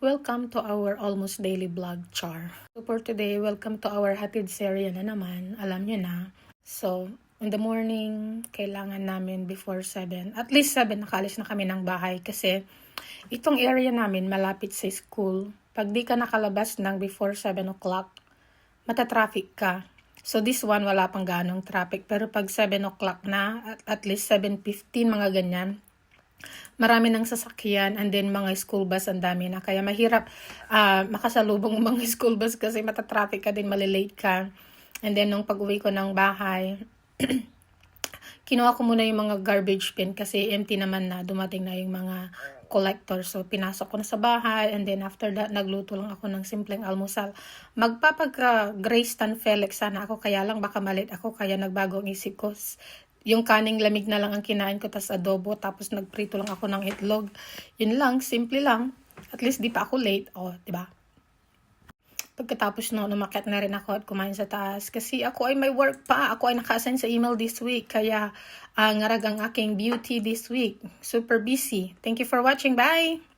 Welcome to our almost daily vlog, Char. So for today, welcome to our hatid serye na naman. Alam nyo na. So, in the morning, kailangan namin before 7. At least 7, nakalis na kami ng bahay kasi itong area namin malapit sa school. Pag di ka nakalabas ng before 7 o'clock, matatraffic ka. So this one, wala pang ganong traffic. Pero pag 7 o'clock na, at least 7:15, mga ganyan, marami ng sasakyan and then mga school bus ang dami na. Kaya mahirap makasalubong mga school bus kasi matatraffic ka din, malilate ka. And then nung pag-uwi ko ng bahay, kinuha ko muna yung mga garbage bin kasi empty naman na, dumating na yung mga collector. So pinasok ko na sa bahay and then after that, nagluto lang ako ng simpleng almusal. Magpapag-Grace Tan Felix sana ako, kaya lang baka malit ako, kaya nagbago ang isip ko. Yung kaning lamig na lang ang kinain ko, tas adobo, tapos nagprito lang ako ng itlog. Yun lang, simple lang. At least di pa ako late, diba? Pagkatapos umakyat na rin ako at kumain sa taas. Kasi ako ay may work pa. Ako ay naka-assign sa email this week. Kaya ngarag ang aking beauty this week. Super busy. Thank you for watching. Bye!